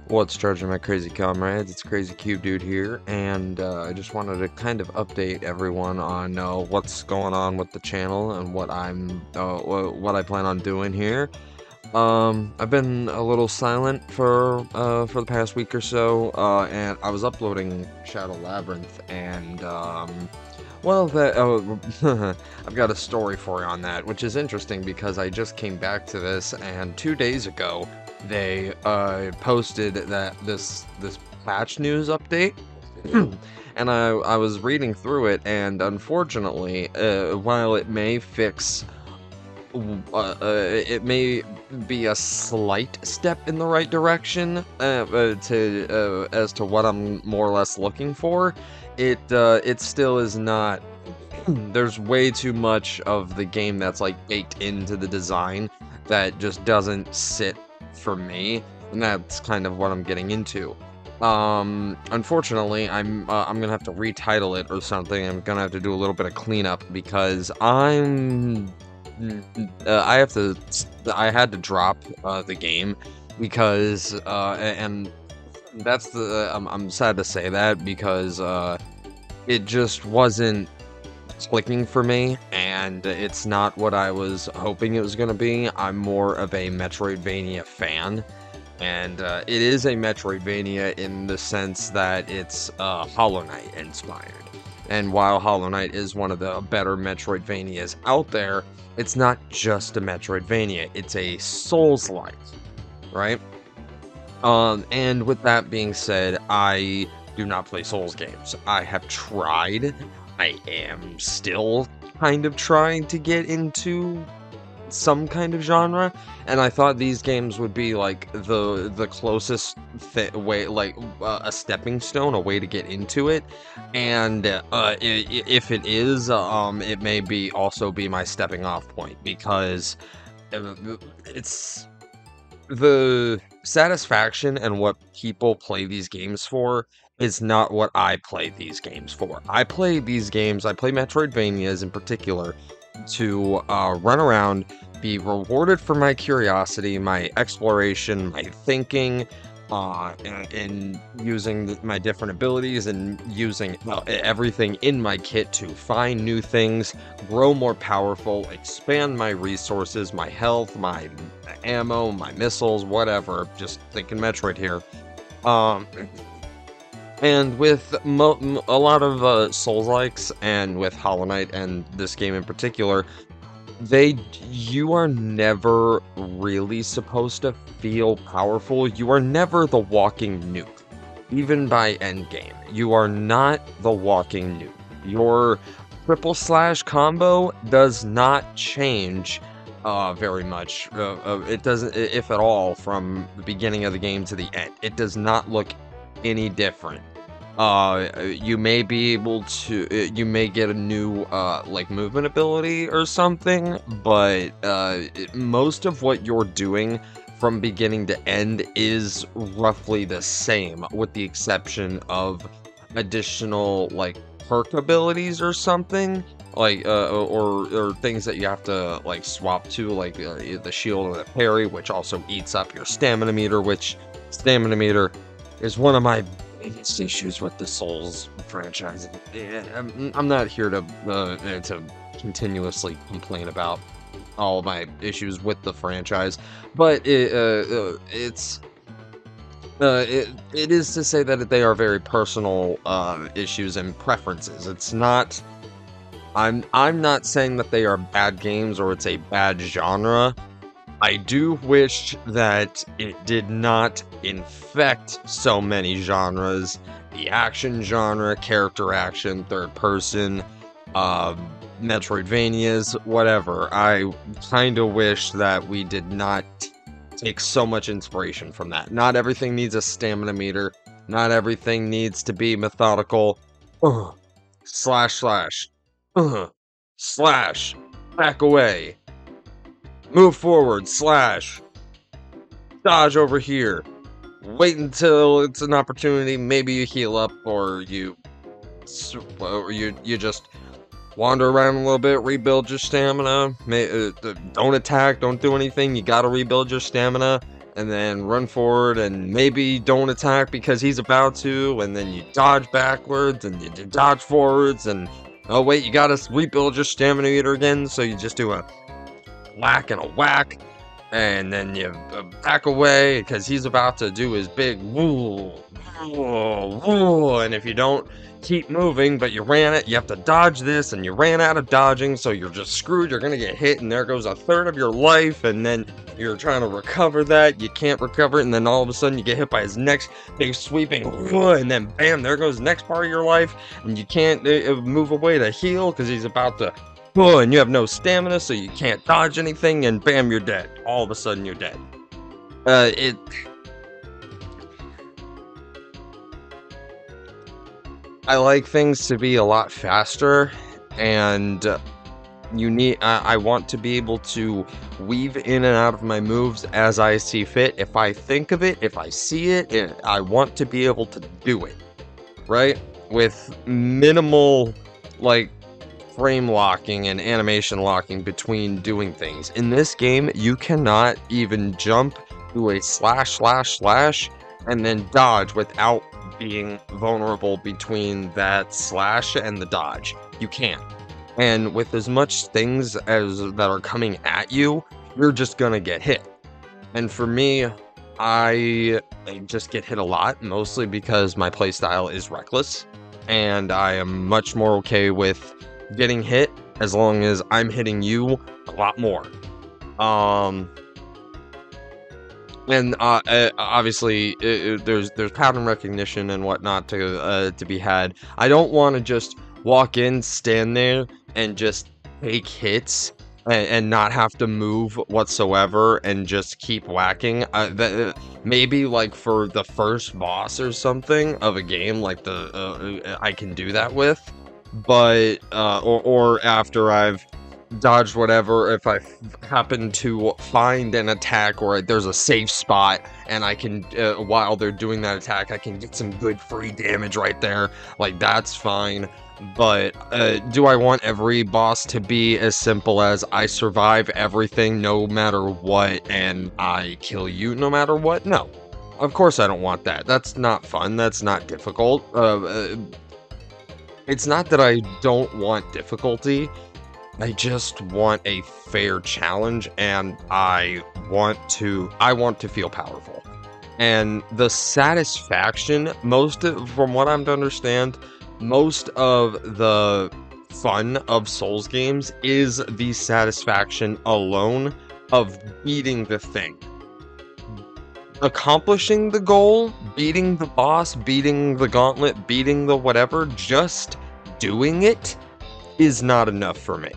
What's charging my crazy comrades? It's Crazy Cube Dude here, and I just wanted to kind of update everyone on what's going on with the channel and what I plan on doing here. I've been a little silent for the past week or so, and I was uploading Shadow Labyrinth, and well, I've got a story for you on that, which is interesting because I just came back to this, and 2 days ago they posted that this patch news update, and I was reading through it, and unfortunately, while it may fix it may be a slight step in the right direction as to what I'm more or less looking for. It still is not. There's way too much of the game that's like baked into the design that just doesn't sit for me, and that's kind of what I'm getting into. Unfortunately, I'm gonna have to retitle it or something. I'm gonna have to do a little bit of cleanup because I had to drop the game because and that's I'm sad to say that because it just wasn't clicking for me, and it's not what I was hoping it was going to be. I'm more of a Metroidvania fan, and it is a Metroidvania in the sense that it's Hollow Knight inspired. And while Hollow Knight is one of the better Metroidvanias out there, it's not just a Metroidvania, it's a Souls-like, right? And with that being said, I do not play Souls games. I have tried. I am still kind of trying to get into some kind of genre, and I thought these games would be like the closest way, like a stepping stone, a way to get into it. And if it is, it may be also be my stepping off point because it's the satisfaction and what people play these games for is not what I play these games for. I play Metroidvanias in particular to run around, be rewarded for my curiosity, my exploration, my thinking, and using my different abilities and using everything in my kit to find new things, grow more powerful, expand my resources, my health, my ammo, my missiles, whatever. Just thinking Metroid here. And with a lot of Souls-likes, and with Hollow Knight and this game in particular, you are never really supposed to feel powerful. You are never the walking nuke. Even by endgame, you are not the walking nuke. Your triple slash combo does not change very much. It doesn't, if at all, from the beginning of the game to the end. It does not look any different. You may be able to, you may get a new, like, movement ability or something, but, most of what you're doing from beginning to end is roughly the same, with the exception of additional, like, perk abilities or something, like, or things that you have to, like, swap to, like, the shield or the parry, which also eats up your stamina meter, which stamina meter is one of my biggest issues with the Souls franchise. Yeah, I'm not here to continuously complain about all my issues with the franchise, but it is to say that they are very personal issues and preferences. It's not. I'm not saying that they are bad games or it's a bad genre. I do wish that it did not infect so many genres. The action genre, character action, third person, Metroidvanias, whatever. I kind of wish that we did not take so much inspiration from that. Not everything needs a stamina meter. Not everything needs to be methodical. Slash, slash. Slash. Back away. Move forward, slash, dodge over here, wait until it's an opportunity, maybe you heal up, or you just wander around a little bit, rebuild your stamina, don't attack, don't do anything, you gotta rebuild your stamina, and then run forward and maybe don't attack because he's about to, and then you dodge backwards and you dodge forwards, and oh wait, you gotta rebuild your stamina meter again, so you just do a whack and a whack, and then you back away because he's about to do his big woo, woo, woo, and if you don't keep moving, but you have to dodge this, and you ran out of dodging, so you're just screwed. You're gonna get hit, and there goes a third of your life, and then you're trying to recover that. You can't recover it, and then all of a sudden you get hit by his next big sweeping, and then bam, there goes the next part of your life, and you can't move away to heal because he's about to. And you have no stamina, so you can't dodge anything, and bam, you're dead. All of a sudden, you're dead. I like things to be a lot faster, and I want to be able to weave in and out of my moves as I see fit. If I think of it, if I see it, I want to be able to do it, right? With minimal, like, frame locking and animation locking between doing things. In this game, you cannot even jump, do a slash, slash, slash, and then dodge without being vulnerable between that slash and the dodge. You can't. And with as much things as that are coming at you, you're just gonna get hit. And for me, I just get hit a lot, mostly because my playstyle is reckless, and I am much more okay with getting hit as long as I'm hitting you a lot more. And obviously there's pattern recognition and whatnot to be had. I don't want to just walk in, stand there, and just take hits and not have to move whatsoever and just keep whacking. Maybe like for the first boss or something of a game, like I can do that with. But or after I've dodged whatever, if I happen to find an attack or there's a safe spot and I can while they're doing that attack, I can get some good free damage right there, like that's fine. But do I want every boss to be as simple as I survive everything no matter what and I kill you no matter what? No, of course I don't want that. That's not fun. That's not difficult. It's not that I don't want difficulty, I just want a fair challenge, and I want to feel powerful. And the satisfaction, from what I'm to understand, most of the fun of Souls games is the satisfaction alone of beating the thing. Accomplishing the goal, beating the boss, beating the gauntlet, beating the whatever, just doing it is not enough for me.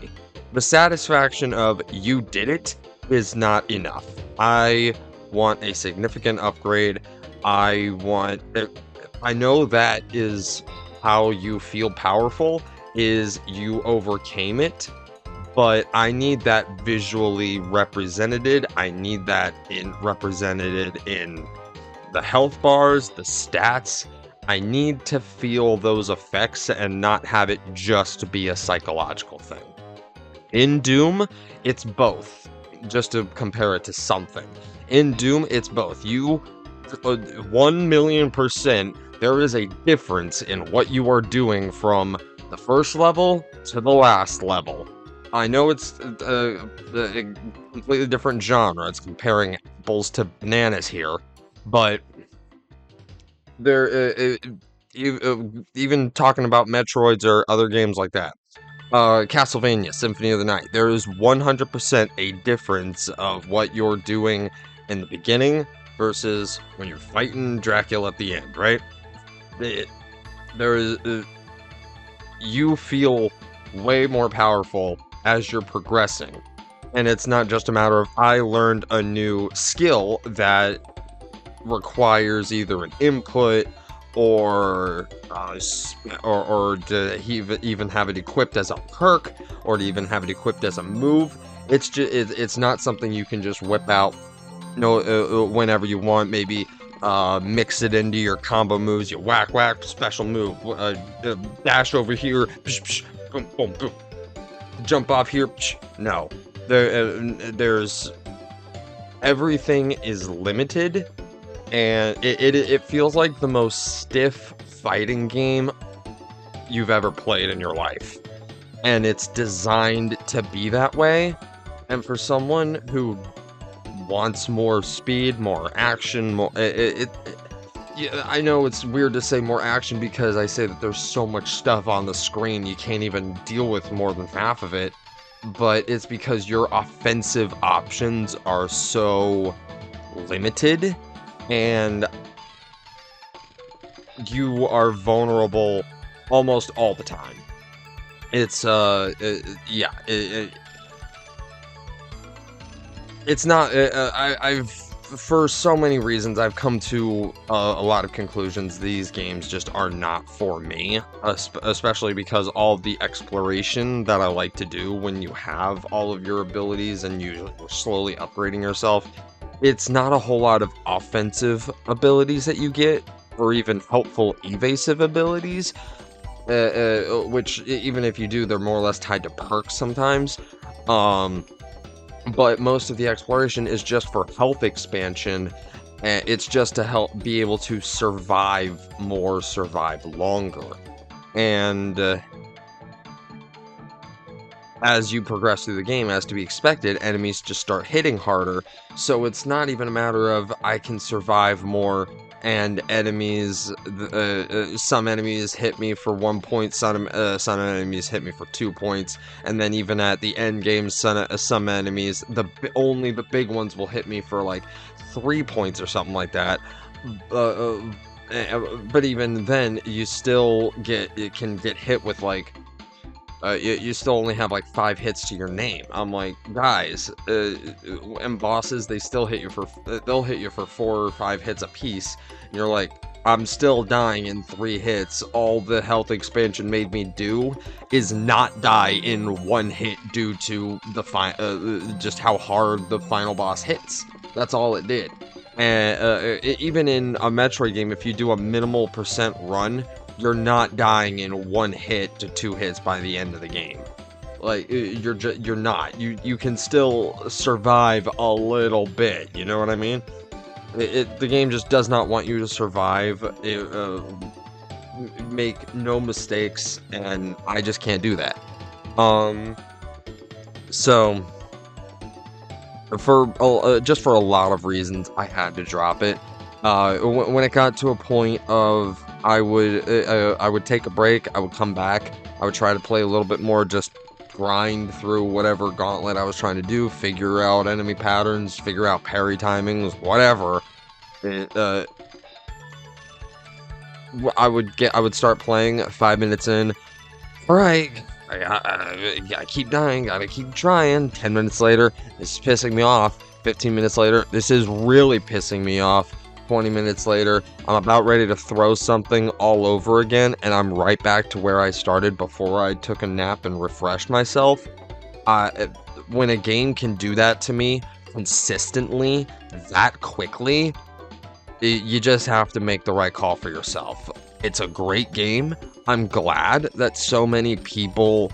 The satisfaction of you did it is not enough. I want a significant upgrade. I know that is how you feel powerful, is you overcame it, but I need that visually represented. I need that represented in the health bars, the stats. I need to feel those effects and not have it just be a psychological thing. In Doom, it's both. Just to compare it to something. In Doom, it's both. 1,000,000%, there is a difference in what you are doing from the first level to the last level. I know it's a completely different genre. It's comparing apples to bananas here, but there, even talking about Metroids or other games like that. Castlevania Symphony of the Night. There is 100% a difference of what you're doing in the beginning versus when you're fighting Dracula at the end, right? You feel way more powerful as you're progressing. And it's not just a matter of I learned a new skill that requires either an input or to even have it equipped as a perk, or to even have it equipped as a move. It's not something you can just whip out whenever you want. Maybe mix it into your combo moves. You whack whack, special move, dash over here, psh, psh, boom boom boom, jump off here. Psh. No, there's everything is limited, and it feels like the most stiff fighting game you've ever played in your life. And it's designed to be that way. And for someone who wants more speed, more action, more yeah, I know it's weird to say more action because I say that there's so much stuff on the screen you can't even deal with more than half of it, but it's because your offensive options are so limited and you are vulnerable almost all the time. It's yeah, it's not. I've for so many reasons I've come to a lot of conclusions. These games just are not for me, especially because all the exploration that I like to do when you have all of your abilities and you're slowly upgrading yourself. It's not a whole lot of offensive abilities that you get, or even helpful evasive abilities. Which even if you do, they're more or less tied to perks sometimes. Um, but most of the exploration is just for health expansion, and it's just to help be able to survive more, survive longer. And as you progress through the game, as to be expected, enemies just start hitting harder. So it's not even a matter of I can survive more and enemies, some enemies hit me for 1 point, some enemies hit me for 2 points, and then even at the end game, some enemies, only the big ones will hit me for like 3 points or something like that. But even then, you can get hit with like you still only have like 5 hits to your name. I'm like, guys, and bosses, they'll hit you for 4 or 5 hits a piece. And you're like, I'm still dying in 3 hits. All the health expansion made me do is not die in 1 hit due to the just how hard the final boss hits. That's all it did. And even in a Metroid game, if you do a minimal percent run, you're not dying in 1 hit to 2 hits by the end of the game. Like, you're not. You can still survive a little bit, you know what I mean? The game just does not want you to survive, make no mistakes, and I just can't do that. So, just for a lot of reasons, I had to drop it. When it got to a point of I would take a break, I would come back, I would try to play a little bit more, just grind through whatever gauntlet I was trying to do, figure out enemy patterns, figure out parry timings, whatever. I would start playing 5 minutes in. All right, I gotta keep dying, gotta keep trying. 10 minutes later, this is pissing me off. 15 minutes later, this is really pissing me off. 20 minutes later, I'm about ready to throw something all over again, and I'm right back to where I started before I took a nap and refreshed myself. When a game can do that to me consistently, that quickly, you just have to make the right call for yourself. It's a great game. I'm glad that so many people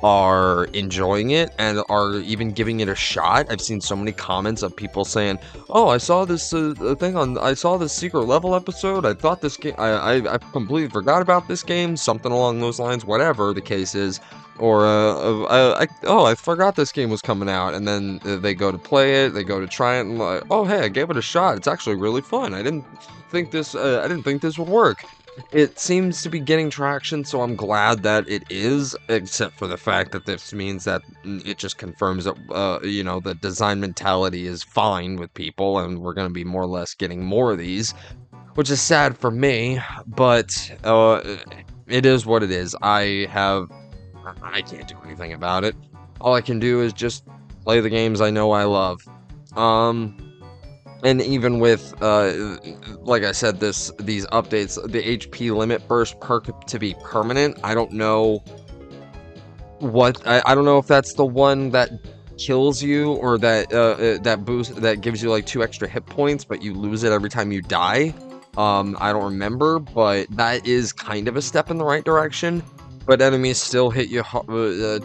are enjoying it and are even giving it a shot. I've seen so many comments of people saying, "Oh, I saw this I saw this secret level episode. I thought this game, I completely forgot about this game." Something along those lines, whatever the case is. Or I forgot this game was coming out, and then they go to play it, they go to try it, and like, oh hey, I gave it a shot. It's actually really fun. I didn't think this would work. It seems to be getting traction, so I'm glad that it is, except for the fact that this means that it just confirms that, you know, the design mentality is fine with people, and we're going to be more or less getting more of these, which is sad for me, but it is what it is. I can't do anything about it. All I can do is just play the games I know I love. And even with, like I said, these updates, the HP limit burst perk to be permanent, I don't know I don't know if that's the one that kills you, or that that gives you like 2 extra hit points, but you lose it every time you die. I don't remember, but that is kind of a step in the right direction. But enemies still hit you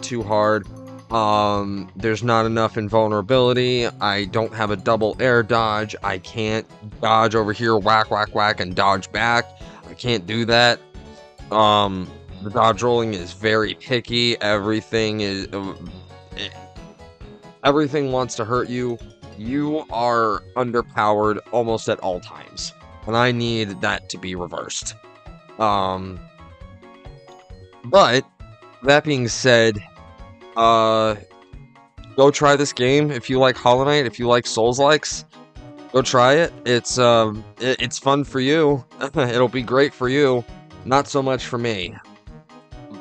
too hard. There's not enough invulnerability. I don't have a double air dodge. I can't dodge over here, whack, whack, whack, and dodge back. I can't do that. The dodge rolling is very picky. Everything wants to hurt you. You are underpowered almost at all times, and I need that to be reversed. But that being said, go try this game if you like Hollow Knight, if you like Souls-likes. Go try it. It's fun for you. It'll be great for you. Not so much for me.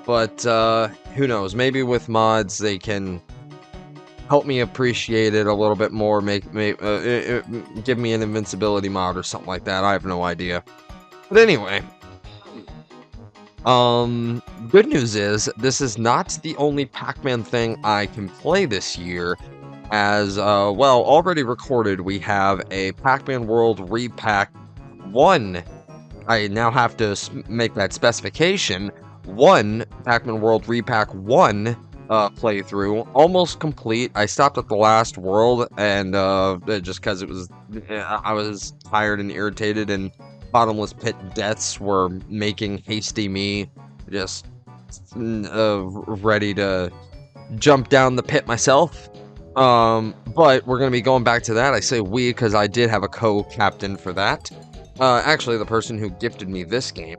But who knows? Maybe with mods they can help me appreciate it a little bit more. Give me an invincibility mod or something like that. I have no idea. But anyway, good news is this is not the only Pac-Man thing I can play this year. As well, already recorded, we have a Pac-Man World Repack 1. I now have to make that specification. 1 Pac-Man World Repack 1 playthrough, almost complete. I stopped at the last world, and just because I was tired and irritated, and bottomless pit deaths were making hasty me just ready to jump down the pit myself. But we're gonna be going back to that. I say we because I did have a co-captain for that. Actually, the person who gifted me this game.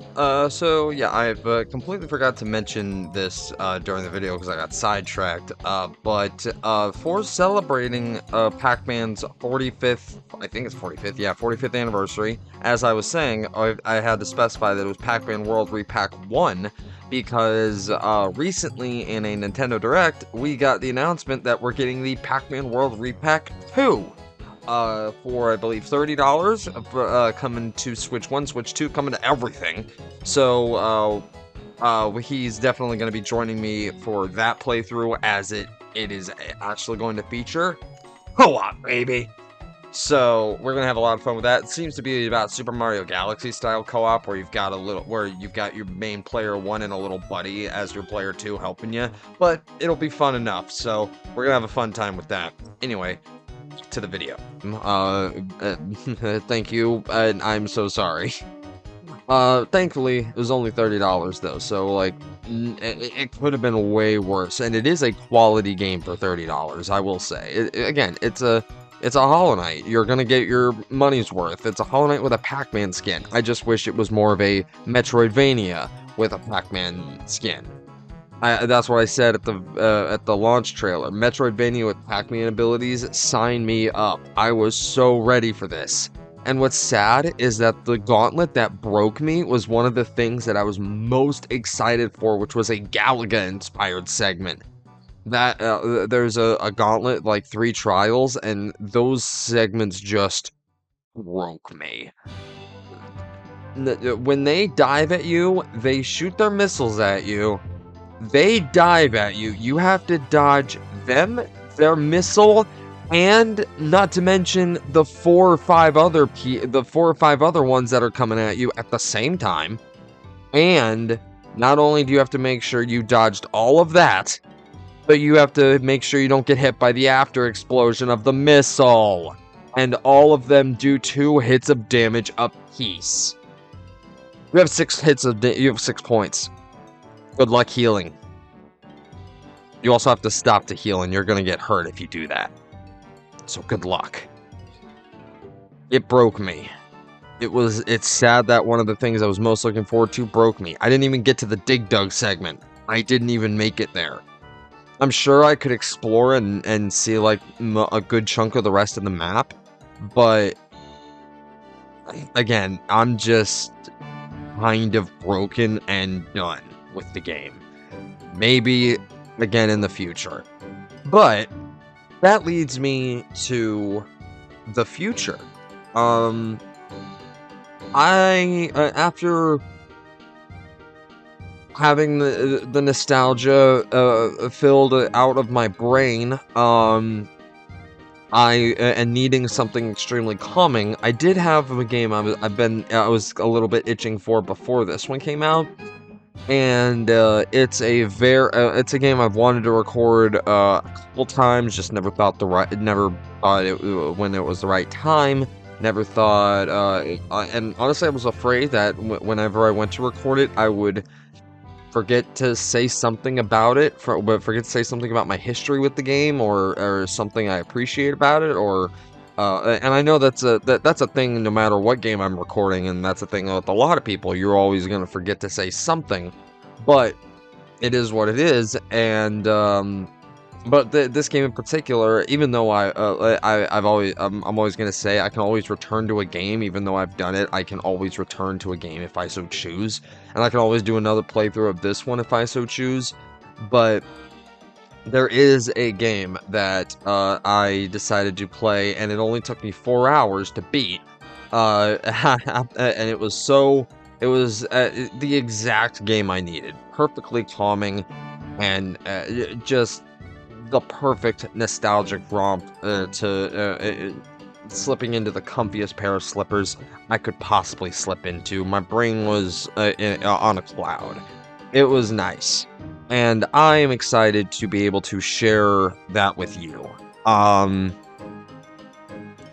So yeah, I've completely forgot to mention this during the video because I got sidetracked. But for celebrating Pac-Man's 45th, I think it's 45th, yeah, 45th anniversary, as I was saying, I had to specify that it was Pac-Man World Repack 1, because recently in a Nintendo Direct, we got the announcement that we're getting the Pac-Man World Repack 2. For I believe $30, coming to Switch 1, Switch 2, coming to everything. So he's definitely going to be joining me for that playthrough, as it is actually going to feature co-op, baby. So we're gonna have a lot of fun with that. It seems to be about Super Mario Galaxy style co-op, where you've got your main player 1 and a little buddy as your player 2 helping you. But it'll be fun enough, so we're gonna have a fun time with that. Anyway, to the video. Thank you, and I'm so sorry. Thankfully, it was only $30 though, so like, it could have been way worse, and it is a quality game for $30, I will say. Again, it's a Hollow Knight. You're gonna get your money's worth. It's a Hollow Knight with a Pac-Man skin. I just wish it was more of a Metroidvania with a Pac-Man skin. That's what I said at the launch trailer. Metroidvania with Pac-Man abilities, sign me up. I was so ready for this. And what's sad is that the gauntlet that broke me was one of the things that I was most excited for, which was a Galaga-inspired segment. That there's a gauntlet, like 3 trials, and those segments just broke me. When they dive at you, they shoot their missiles at you. They dive at you. You have to dodge them, their missile, and not to mention the 4 or 5 other ones that are coming at you at the same time. And not only do you have to make sure you dodged all of that, but you have to make sure you don't get hit by the after explosion of the missile. And all of them do 2 hits of damage apiece. You have 6 points. Good luck healing. You also have to stop to heal, and you're gonna get hurt if you do that. So good luck. It broke me. It's sad that one of the things I was most looking forward to broke me. I didn't even get to the Dig Dug segment. I didn't even make it there. I'm sure I could explore and see like a good chunk of the rest of the map, but again, I'm just kind of broken and done with the game. Maybe again in the future. But that leads me to the future. After having the nostalgia filled out of my brain, and needing something extremely calming, I did have a game I was a little bit itching for before this one came out. and it's it's a game I've wanted to record a couple times, just never thought when it was the right time. Never thought, and honestly, I was afraid that whenever I went to record it, I would forget to say something about it, but forget to say something about my history with the game, or something I appreciate about it, or and I know that's a thing no matter what game I'm recording, and that's a thing with a lot of people. You're always gonna forget to say something, but it is what it is, and but this game in particular, even though I'm always gonna say I can always return to a game, even though I've done it, I can always return to a game if I so choose, and I can always do another playthrough of this one if I so choose. But there is a game that I decided to play, and it only took me 4 hours to beat, and it was the exact game I needed, perfectly calming, and just the perfect nostalgic romp slipping into the comfiest pair of slippers I could possibly slip into. My brain was on a cloud. It was nice, and I am excited to be able to share that with you. I'm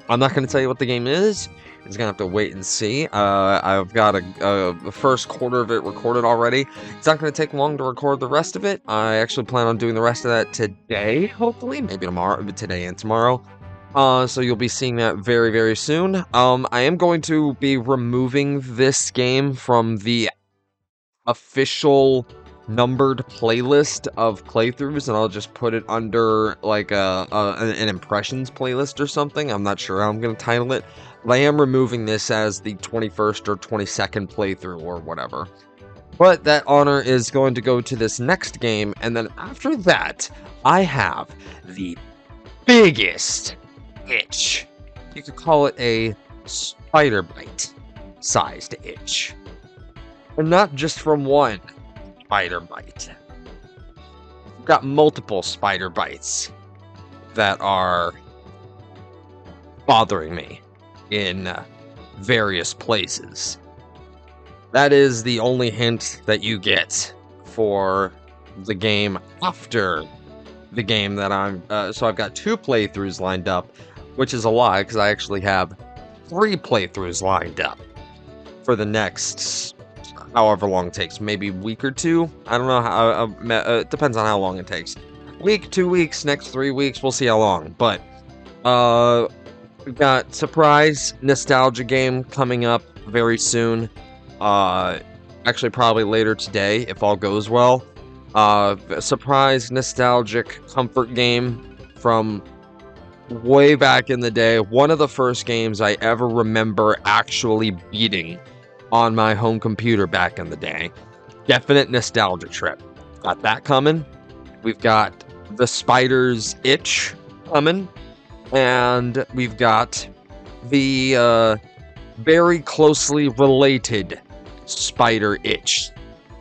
not going to tell you what the game is. It's gonna have to wait and see. I've got the first quarter of it recorded already. It's not gonna take long to record the rest of it. I actually plan on doing the rest of that today, hopefully, maybe tomorrow, today and tomorrow. So you'll be seeing that very, very soon. I am going to be removing this game from the official numbered playlist of playthroughs, and I'll just put it under like an impressions playlist or something. I'm not sure how I'm going to title it, but I am removing this as the 21st or 22nd playthrough or whatever. But that honor is going to go to this next game, and then after that, I have the biggest itch. You could call it a spider bite sized itch. And not just from one spider bite. I've got multiple spider bites that are bothering me in various places. That is the only hint that you get for the game after the game that so I've got 2 playthroughs lined up, which is a lie because I actually have 3 playthroughs lined up for the next however long it takes, maybe a week or 2. I don't know how. It depends on how long it takes. Week, 2 weeks, next 3 weeks. We'll see how long. But we've got surprise nostalgia game coming up very soon. Actually, probably later today if all goes well. Surprise nostalgic comfort game from way back in the day. One of the first games I ever remember actually beating on my home computer back in the day. Definite nostalgia trip. Got that coming. We've got the spider's itch coming, and we've got the very closely related spider itch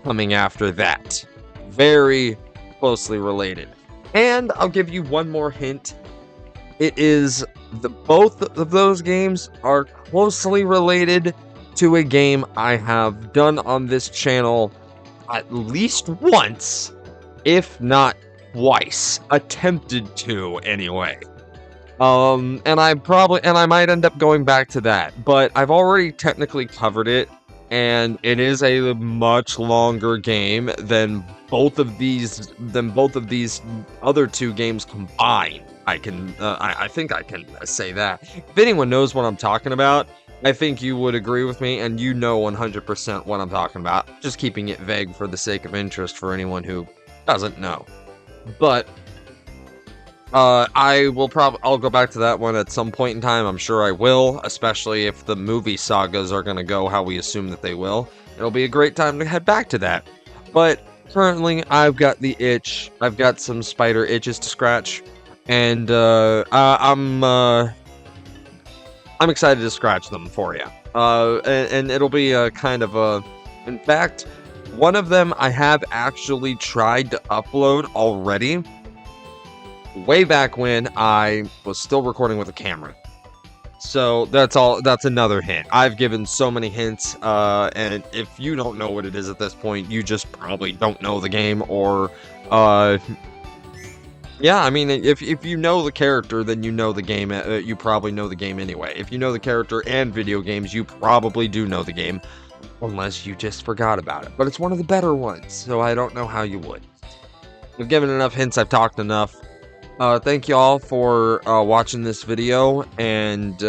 coming after that. Very closely related. And I'll give you one more hint. It is both of those games are closely related to a game I have done on this channel at least once, if not twice. Attempted to, anyway. And I might end up going back to that, but I've already technically covered it, and it is a much longer game than both of these other 2 games combined. I think I can say that. If anyone knows what I'm talking about, I think you would agree with me, and you know 100% what I'm talking about. Just keeping it vague for the sake of interest for anyone who doesn't know. But I'll go back to that one at some point in time. I'm sure I will, especially if the movie sagas are going to go how we assume that they will. It'll be a great time to head back to that. But currently, I've got the itch. I've got some spider itches to scratch, and I'm excited to scratch them for you. And it'll be a kind of a... In fact, one of them I have actually tried to upload already. Way back when I was still recording with a camera. So that's all. That's another hint. I've given so many hints, and if you don't know what it is at this point, you just probably don't know the game, or, yeah, I mean, if you know the character, then you know the game. You probably know the game anyway. If you know the character and video games, you probably do know the game, unless you just forgot about it. But it's one of the better ones, so I don't know how you would. I've given enough hints. I've talked enough. Thank y'all for watching this video and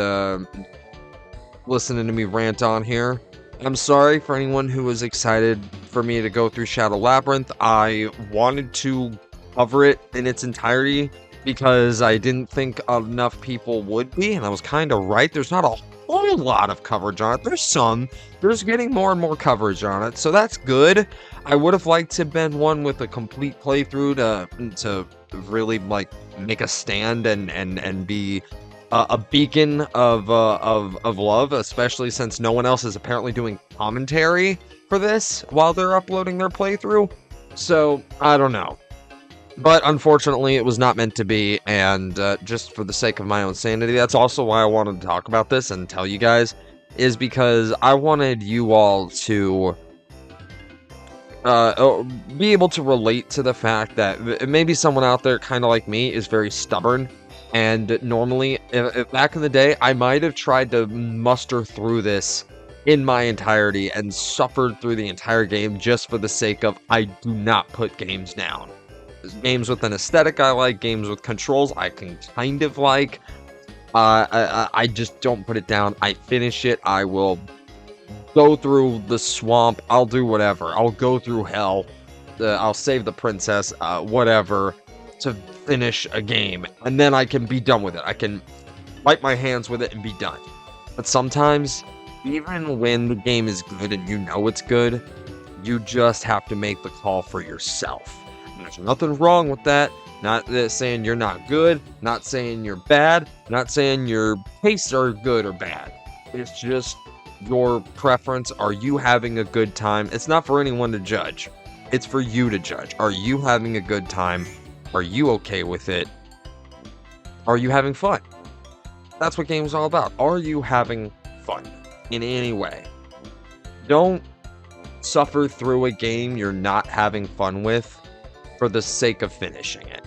listening to me rant on here. I'm sorry for anyone who was excited for me to go through Shadow Labyrinth. I wanted to cover it in its entirety because I didn't think enough people would be, and I was kind of right. There's not a whole lot of coverage on it. There's getting more and more coverage on it, so that's good. I would have liked to have been one with a complete playthrough to really like make a stand and be a beacon of love, especially since no one else is apparently doing commentary for this while they're uploading their playthrough. So I don't know. But unfortunately, it was not meant to be, and just for the sake of my own sanity, that's also why I wanted to talk about this and tell you guys, is because I wanted you all to be able to relate to the fact that maybe someone out there, kind of like me, is very stubborn, and normally, if back in the day, I might have tried to muster through this in my entirety and suffered through the entire game just for the sake of I do not put games down. Games with an aesthetic I like, games with controls I can kind of like. I just don't put it down. I finish it. I will go through the swamp. I'll do whatever. I'll go through hell. I'll save the princess, whatever, to finish a game. And then I can be done with it. I can wipe my hands with it and be done. But sometimes, even when the game is good and you know it's good, you just have to make the call for yourself. There's nothing wrong with that. Not saying you're not good, not saying you're bad, not saying your tastes are good or bad. It's just your preference. Are you having a good time? It's not for anyone to judge. It's for you to judge. Are you having a good time? Are you okay with it? Are you having fun? That's what games are all about. Are you having fun in any way? Don't suffer through a game you're not having fun with for the sake of finishing it.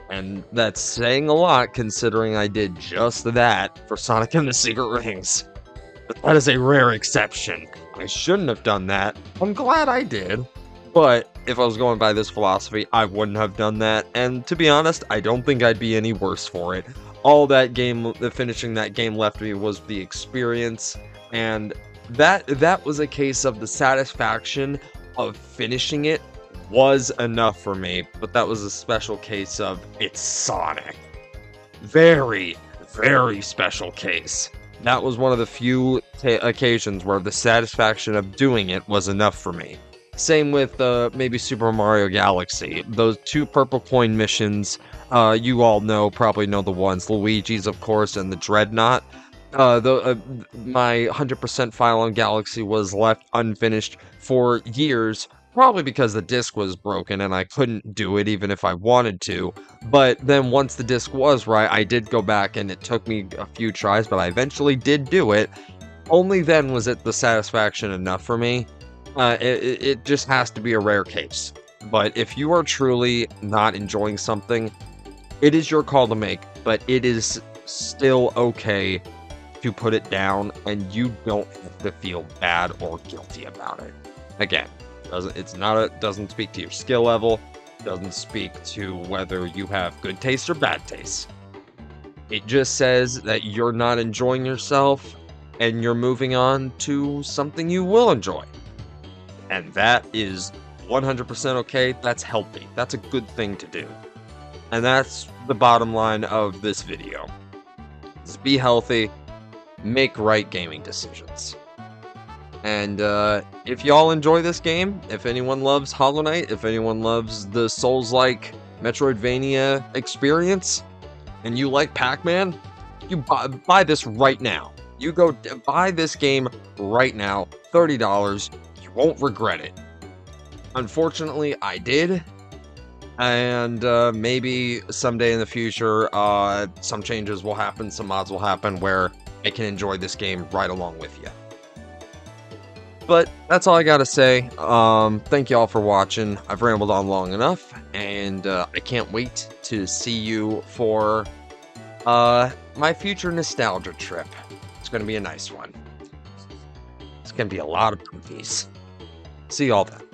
And that's saying a lot, considering I did just that for Sonic and the Secret Rings. But that is a rare exception. I shouldn't have done that. I'm glad I did. But if I was going by this philosophy, I wouldn't have done that. And to be honest, I don't think I'd be any worse for it. All that game, finishing that game left me was the experience. And that was a case of the satisfaction of finishing it was enough for me, but that was a special case of it's Sonic. Very, very special case. That was one of the few occasions where the satisfaction of doing it was enough for me. Same with maybe Super Mario Galaxy. Those 2 purple coin missions, you all probably know the ones. Luigi's, of course, and the Dreadnought. My 100% file on Galaxy was left unfinished for years, probably because the disc was broken and I couldn't do it even if I wanted to. But then once the disc was right, I did go back, and it took me a few tries, but I eventually did do it. Only then was it the satisfaction enough for me. It just has to be a rare case. But if you are truly not enjoying something, it is your call to make, but it is still okay to put it down, and you don't have to feel bad or guilty about it. Again, doesn't speak to your skill level, doesn't speak to whether you have good taste or bad taste. It just says that you're not enjoying yourself and you're moving on to something you will enjoy. And that is 100% okay. That's healthy. That's a good thing to do. And that's the bottom line of this video. Just be healthy, make right gaming decisions. And if y'all enjoy this game, if anyone loves Hollow Knight, if anyone loves the Souls-like Metroidvania experience, and you like Pac-Man, you buy this right now. You go buy this game right now, $30. You won't regret it. Unfortunately, I did. And maybe someday in the future, some changes will happen, some mods will happen where I can enjoy this game right along with you. But that's all I gotta say. Thank you all for watching. I've rambled on long enough, and I can't wait to see you for my future nostalgia trip. It's gonna be a nice one. It's gonna be a lot of puppies. See y'all then.